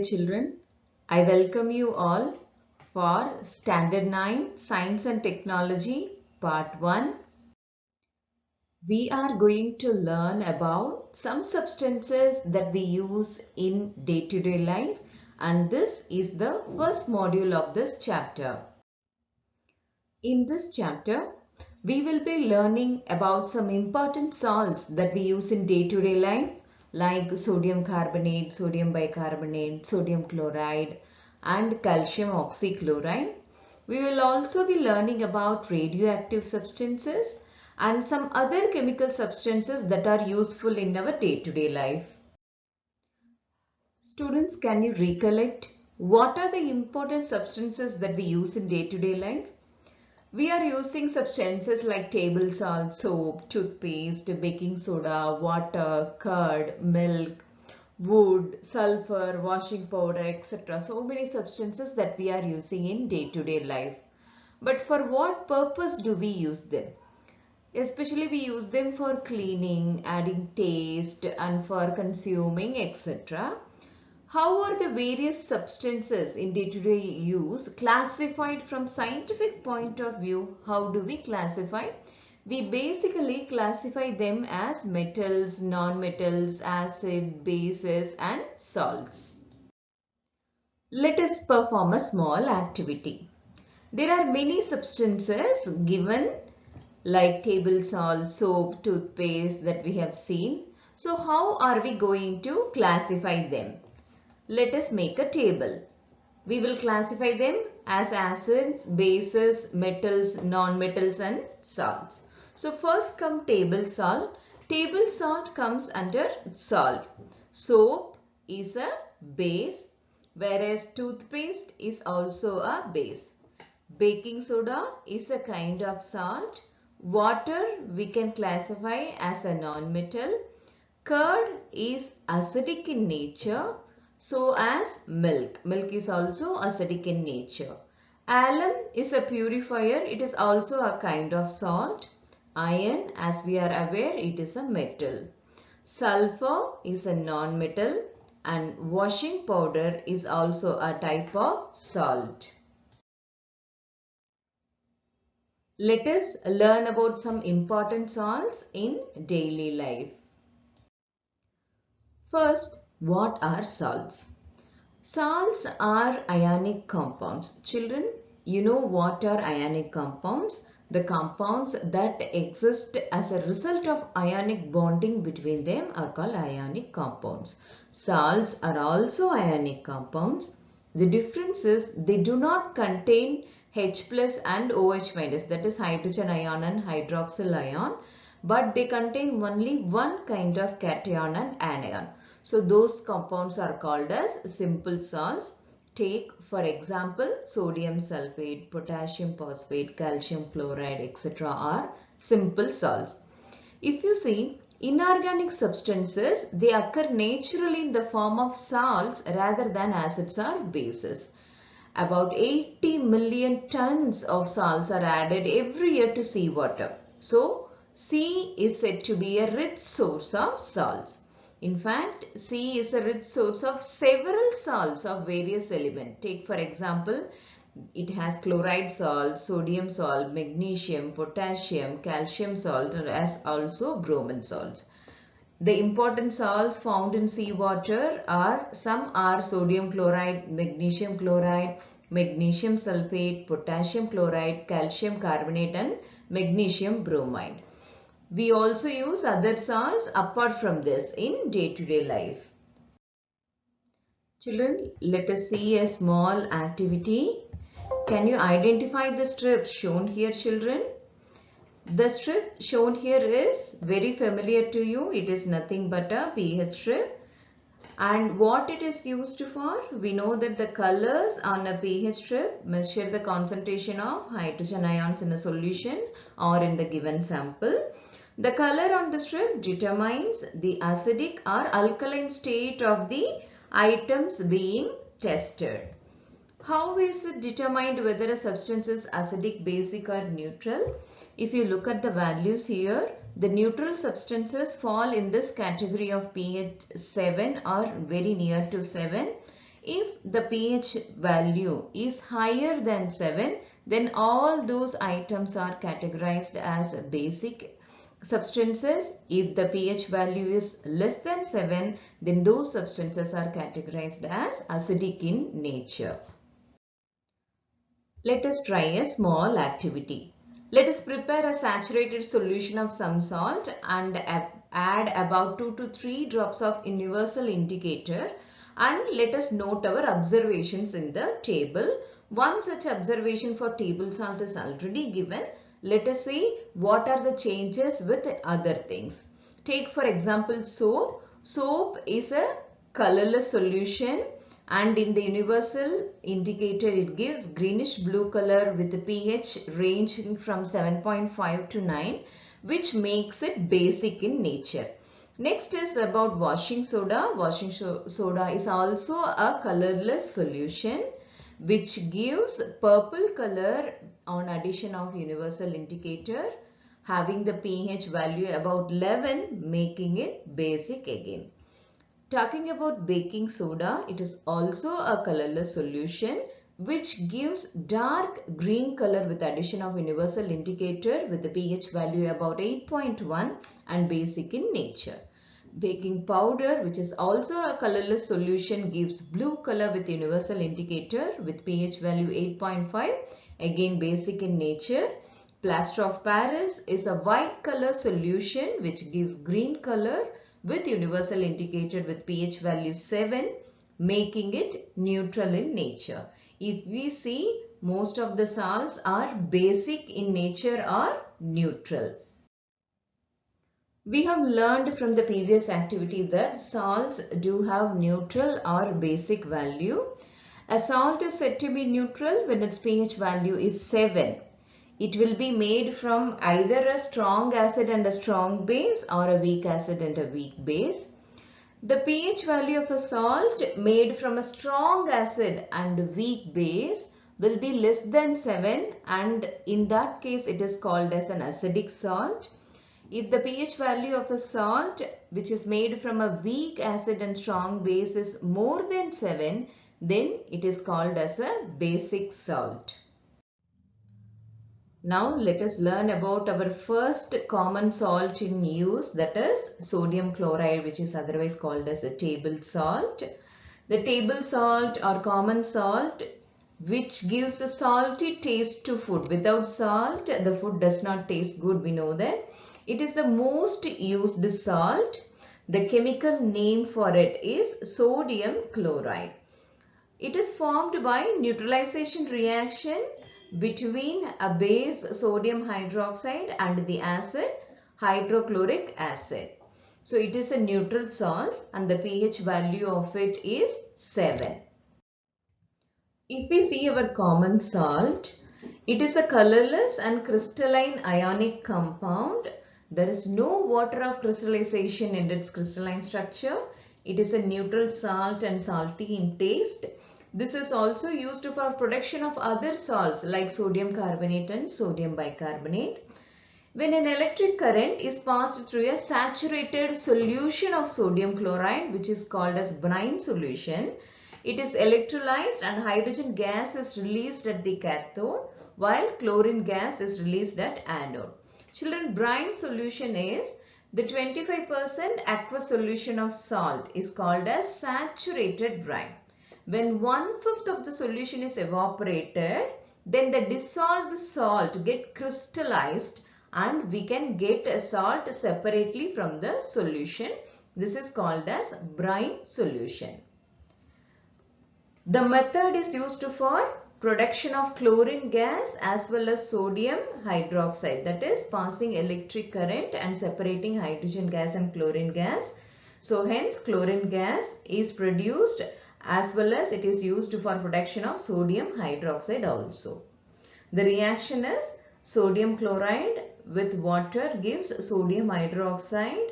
day children, I welcome you all for Standard 9 Science and Technology Part 1. We are going to learn about some substances that we use in day-to-day life, and this is the first module of this chapter. In this chapter, we will be learning about some important salts that we use in day-to-day life like sodium carbonate, sodium bicarbonate, sodium chloride and calcium oxychloride. We will also be learning about radioactive substances and some other chemical substances that are useful in our day-to-day life. Students, can you recollect what are the important substances that we use in day-to-day life? We are using substances like table salt, soap, toothpaste, baking soda, water, curd, milk, wood, sulfur, washing powder, etc. So many substances that we are using in day-to-day life. But for what purpose do we use them? Especially we use them for cleaning, adding taste and for consuming, etc. How are the various substances in day-to-day use classified from scientific point of view? How do we classify? We basically classify them as metals, non-metals, acid, bases and salts. Let us perform a small activity. There are many substances given like table salt, soap, toothpaste that we have seen. So how are we going to classify them? Let us make a table. We will classify them as acids, bases, metals, non-metals and salts. So first come table salt. Table salt comes under salt. Soap is a base, whereas toothpaste is also a base. Baking soda is a kind of salt. Water we can classify as a non-metal. Curd is acidic in nature. So as milk. Milk is also acidic in nature. Alum is a purifier. It is also a kind of salt. Iron, as we are aware, it is a metal. Sulfur is a non-metal and washing powder is also a type of salt. Let us learn about some important salts in daily life. First, what are salts? Salts are ionic compounds. Children, you know what are ionic compounds? The compounds that exist as a result of ionic bonding between them are called ionic compounds. Salts are also ionic compounds. The difference is they do not contain H plus and OH minus, that is hydrogen ion and hydroxyl ion, but they contain only one kind of cation and anion. So those compounds are called as simple salts. Take for example sodium sulfate, potassium phosphate, calcium chloride, etc. are simple salts. If you see inorganic substances, they occur naturally in the form of salts rather than acids or bases. About 80 million tons of salts are added every year to seawater. So sea is said to be a rich source of salts. In fact, sea is a rich source of several salts of various elements. Take for example, it has chloride salt, sodium salt, magnesium, potassium, calcium salt, as also bromine salts. The important salts found in seawater are some are sodium chloride, magnesium sulfate, potassium chloride, calcium carbonate and magnesium bromide. We also use other salts apart from this in day-to-day life. Children, let us see a small activity. Can you identify the strip shown here, children? The strip shown here is very familiar to you. It is nothing but a pH strip. And what it is used for? We know that the colors on a pH strip measure the concentration of hydrogen ions in a solution or in the given sample. The color on the strip determines the acidic or alkaline state of the items being tested. How is it determined whether a substance is acidic, basic or neutral? If you look at the values here, the neutral substances fall in this category of pH 7 or very near to 7. If the pH value is higher than 7, then all those items are categorized as basic substances. If the pH value is less than 7, then those substances are categorized as acidic in nature. Let us try a small activity. Let us prepare a saturated solution of some salt and add about 2 to 3 drops of universal indicator, and let us note our observations in the table. One such observation for table salt is already given. Let us see what are the changes with other things. Take for example soap. Soap is a colorless solution, and in the universal indicator it gives greenish blue color with the pH ranging from 7.5 to 9, which makes it basic in nature. Next is about washing soda. Washing soda is also a colorless solution which gives purple color on addition of universal indicator, having the pH value about 11, making it basic again. Talking about baking soda, it is also a colorless solution which gives dark green color with addition of universal indicator with the pH value about 8.1 and basic in nature. Baking powder, which is also a colorless solution, gives blue color with universal indicator with pH value 8.5, again basic in nature. Plaster of Paris is a white color solution which gives green color with universal indicator with pH value 7, making it neutral in nature. If we see, most of the salts are basic in nature or neutral. We have learned from the previous activity that salts do have neutral or basic value. A salt is said to be neutral when its pH value is 7. It will be made from either a strong acid and a strong base or a weak acid and a weak base. The pH value of a salt made from a strong acid and weak base will be less than 7, and in that case it is called as an acidic salt. If the pH value of a salt which is made from a weak acid and strong base is more than 7, then it is called as a basic salt. Now let us learn about our first common salt in use, that is sodium chloride, which is otherwise called as a table salt. The table salt or common salt which gives a salty taste to food. Without salt, the food does not taste good, we know that. It is the most used salt. The chemical name for it is sodium chloride. It is formed by neutralization reaction between a base sodium hydroxide and the acid hydrochloric acid. So it is a neutral salt and the pH value of it is 7. If we see our common salt, it is a colorless and crystalline ionic compound. There is no water of crystallization in its crystalline structure. It is a neutral salt and salty in taste. This is also used for production of other salts like sodium carbonate and sodium bicarbonate. When an electric current is passed through a saturated solution of sodium chloride, which is called as brine solution, it is electrolyzed and hydrogen gas is released at the cathode while chlorine gas is released at anode. Children, brine solution is the 25% aqueous solution of salt is called as saturated brine. When 1/5 of the solution is evaporated, then the dissolved salt get crystallized and we can get a salt separately from the solution. This is called as brine solution. The method is used for production of chlorine gas as well as sodium hydroxide, that is passing electric current and separating hydrogen gas and chlorine gas. So hence chlorine gas is produced as well as it is used for production of sodium hydroxide also. The reaction is sodium chloride with water gives sodium hydroxide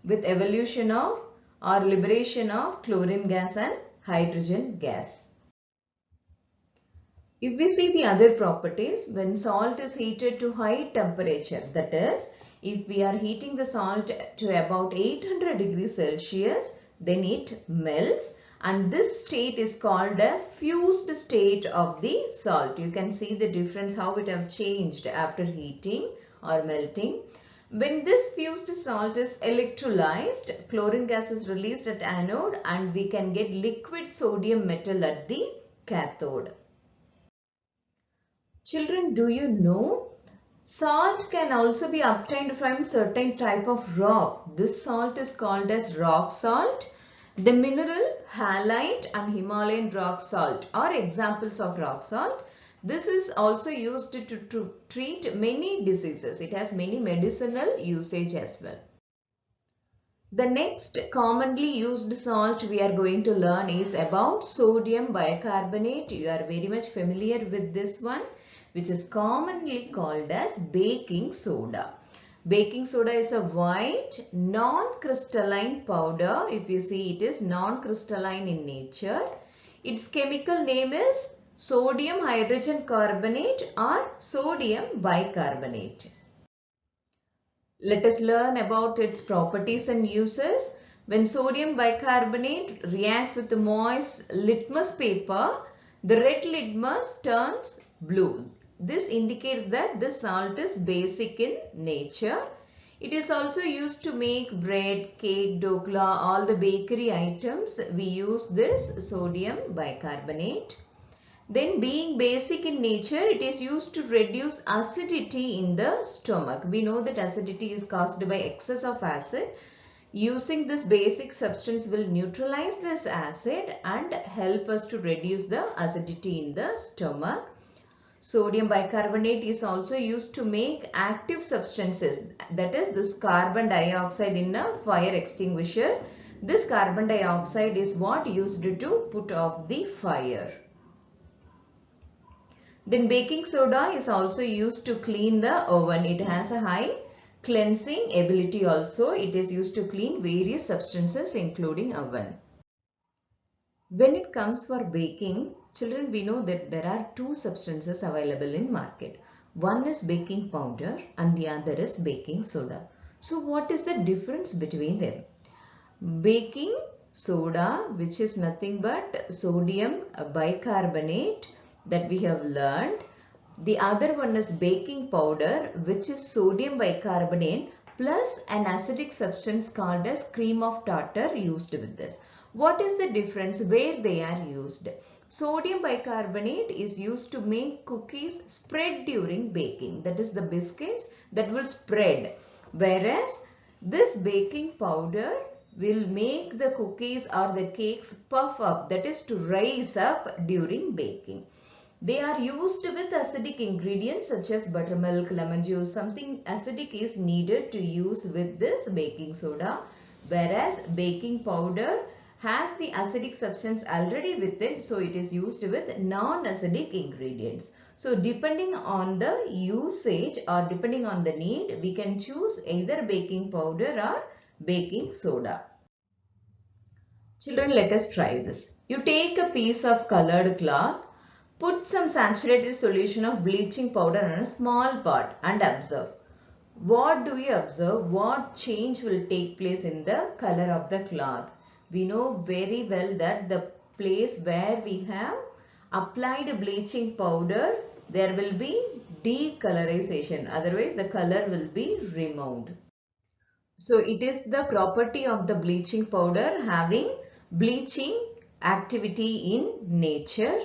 with evolution of or liberation of chlorine gas and hydrogen gas. If we see the other properties, when salt is heated to high temperature, that is, if we are heating the salt to about 800 degrees Celsius, then it melts, and this state is called as fused state of the salt. You can see the difference how it have changed after heating or melting. When this fused salt is electrolyzed, chlorine gas is released at anode and we can get liquid sodium metal at the cathode. Children, do you know salt can also be obtained from certain type of rock? This salt is called as rock salt. The mineral, halite and Himalayan rock salt are examples of rock salt. This is also used to treat many diseases. It has many medicinal usage as well. The next commonly used salt we are going to learn is about sodium bicarbonate. You are very much familiar with this one, which is commonly called as baking soda. Baking soda is a white non-crystalline powder. If you see, it is non-crystalline in nature. Its chemical name is sodium hydrogen carbonate or sodium bicarbonate. Let us learn about its properties and uses. When sodium bicarbonate reacts with the moist litmus paper, the red litmus turns blue. This indicates that this salt is basic in nature. It is also used to make bread, cake, dokla, all the bakery items. We use this sodium bicarbonate. Then being basic in nature, it is used to reduce acidity in the stomach. We know that acidity is caused by excess of acid. Using this basic substance will neutralize this acid and help us to reduce the acidity in the stomach. Sodium bicarbonate is also used to make active substances, that is this carbon dioxide in a fire extinguisher. This carbon dioxide is what used to put off the fire. Then baking soda is also used to clean the oven. It has a high cleansing ability also. It is used to clean various substances including oven. When it comes for baking, children, we know that there are two substances available in market. One is baking powder and the other is baking soda. So what is the difference between them? Baking soda, which is nothing but sodium bicarbonate, that we have learned. The other one is baking powder, which is sodium bicarbonate plus an acidic substance called as cream of tartar used with this. What is the difference where they are used? Sodium bicarbonate is used to make cookies spread during baking. That is the biscuits that will spread. Whereas this baking powder will make the cookies or the cakes puff up. That is to rise up during baking. They are used with acidic ingredients such as buttermilk, lemon juice. Something acidic is needed to use with this baking soda. Whereas baking powder has the acidic substance already with it. So it is used with non-acidic ingredients. So depending on the usage or depending on the need, we can choose either baking powder or baking soda. Children, let us try this. You take a piece of colored cloth. Put some saturated solution of bleaching powder on a small pot and observe. What do you observe? What change will take place in the color of the cloth? We know very well that the place where we have applied bleaching powder, there will be decolorization. Otherwise, the color will be removed. So, it is the property of the bleaching powder having bleaching activity in nature.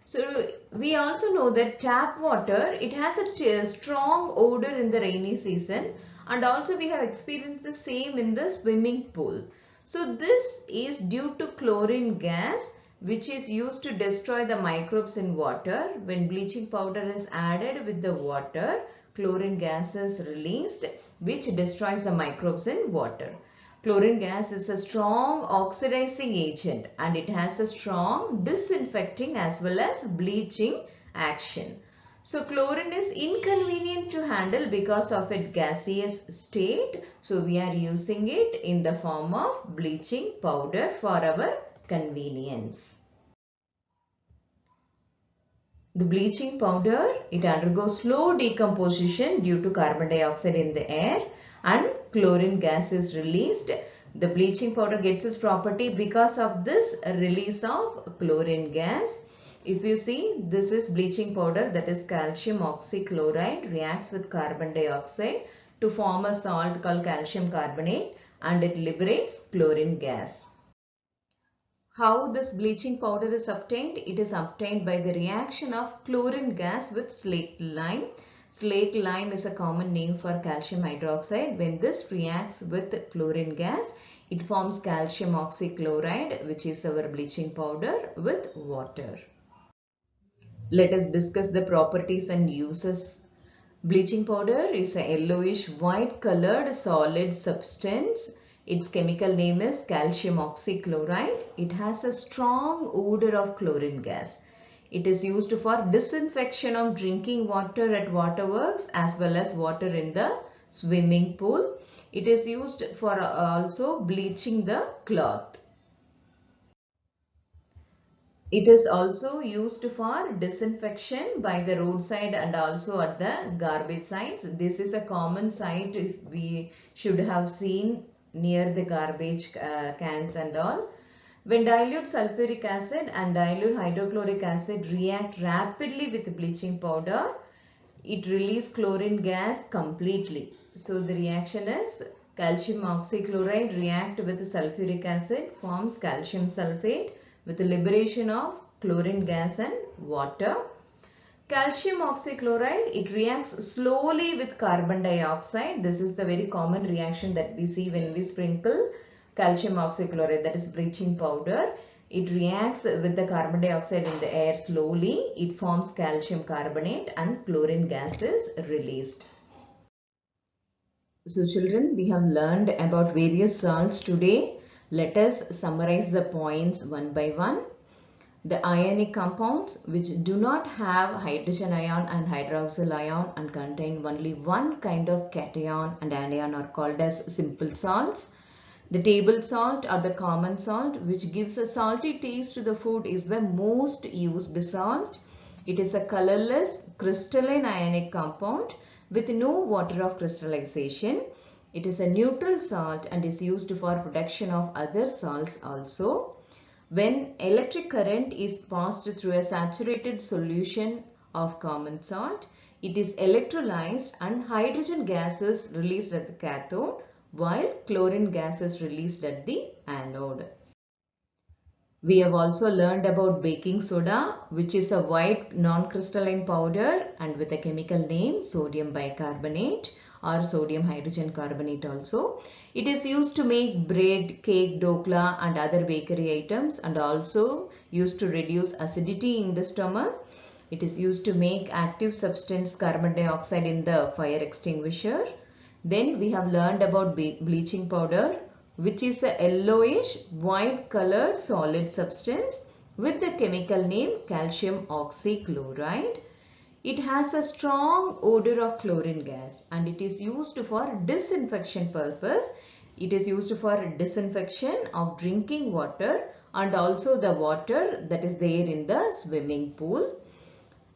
So we also know that tap water, it has a strong odor in the rainy season, and also we have experienced the same in the swimming pool. So this is due to chlorine gas, which is used to destroy the microbes in water. When bleaching powder is added with the water, chlorine gas is released, which destroys the microbes in water. Chlorine gas is a strong oxidizing agent and it has a strong disinfecting as well as bleaching action. So chlorine is inconvenient to handle because of its gaseous state. So we are using it in the form of bleaching powder for our convenience. The bleaching powder, it undergoes slow decomposition due to carbon dioxide in the air and chlorine gas is released. The bleaching powder gets its property because of this release of chlorine gas. If you see, this is bleaching powder, that is calcium oxychloride, reacts with carbon dioxide to form a salt called calcium carbonate, and it liberates chlorine gas. How this bleaching powder is obtained? It is obtained by the reaction of chlorine gas with slaked lime. Slaked lime is a common name for calcium hydroxide. When this reacts with chlorine gas, it forms calcium oxychloride, which is our bleaching powder, with water. Let us discuss the properties and uses. Bleaching powder is a yellowish white colored solid substance. Its chemical name is calcium oxychloride. It has a strong odor of chlorine gas. It is used for disinfection of drinking water at waterworks as well as water in the swimming pool. It is used for also bleaching the cloth. It is also used for disinfection by the roadside and also at the garbage sites. This is a common sight if we should have seen near the garbage cans and all. When dilute sulfuric acid and dilute hydrochloric acid react rapidly with bleaching powder, it releases chlorine gas completely. So the reaction is calcium oxychloride react with sulfuric acid, forms calcium sulfate with the liberation of chlorine gas and water. Calcium oxychloride, it reacts slowly with carbon dioxide. This is the very common reaction that we see when we sprinkle calcium oxychloride, that is bleaching powder. It reacts with the carbon dioxide in the air slowly. It forms calcium carbonate and chlorine gas is released. So children, we have learned about various salts today. Let us summarize the points one by one. The ionic compounds which do not have hydrogen ion and hydroxyl ion and contain only one kind of cation and anion are called as simple salts. The table salt or the common salt which gives a salty taste to the food is the most used salt. It is a colorless crystalline ionic compound with no water of crystallization. It is a neutral salt and is used for production of other salts also. When electric current is passed through a saturated solution of common salt, it is electrolyzed and hydrogen gas is released at the cathode while chlorine gas is released at the anode. We have also learned about baking soda, which is a white non-crystalline powder and with a chemical name sodium bicarbonate or sodium hydrogen carbonate also. It is used to make bread, cake, dokla and other bakery items and also used to reduce acidity in the stomach. It is used to make active substance carbon dioxide in the fire extinguisher. Then we have learned about bleaching powder, which is a yellowish white colored solid substance with the chemical name calcium oxychloride. It has a strong odor of chlorine gas and it is used for disinfection purpose. It is used for disinfection of drinking water and also the water that is there in the swimming pool.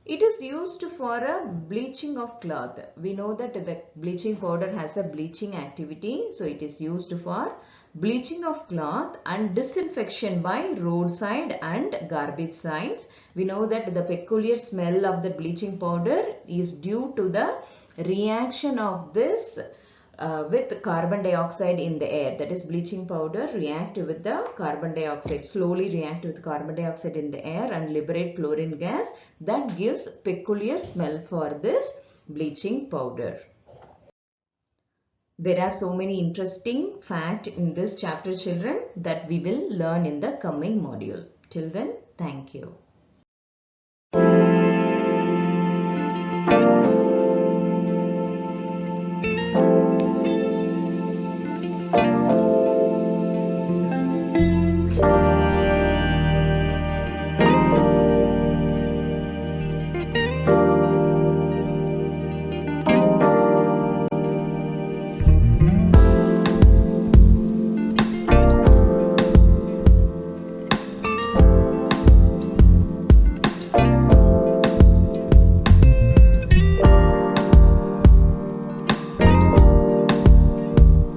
It is used for a bleaching of cloth. We know that the bleaching powder has a bleaching activity. So it is used for bleaching of cloth and disinfection by roadside and garbage sites. We know that the peculiar smell of the bleaching powder is due to the reaction of this with carbon dioxide in the air. That is, bleaching powder react with the carbon dioxide, slowly react with carbon dioxide in the air and liberate chlorine gas. That gives peculiar smell for this bleaching powder. There are so many interesting facts in this chapter, children, that we will learn in the coming module. Till then, thank you.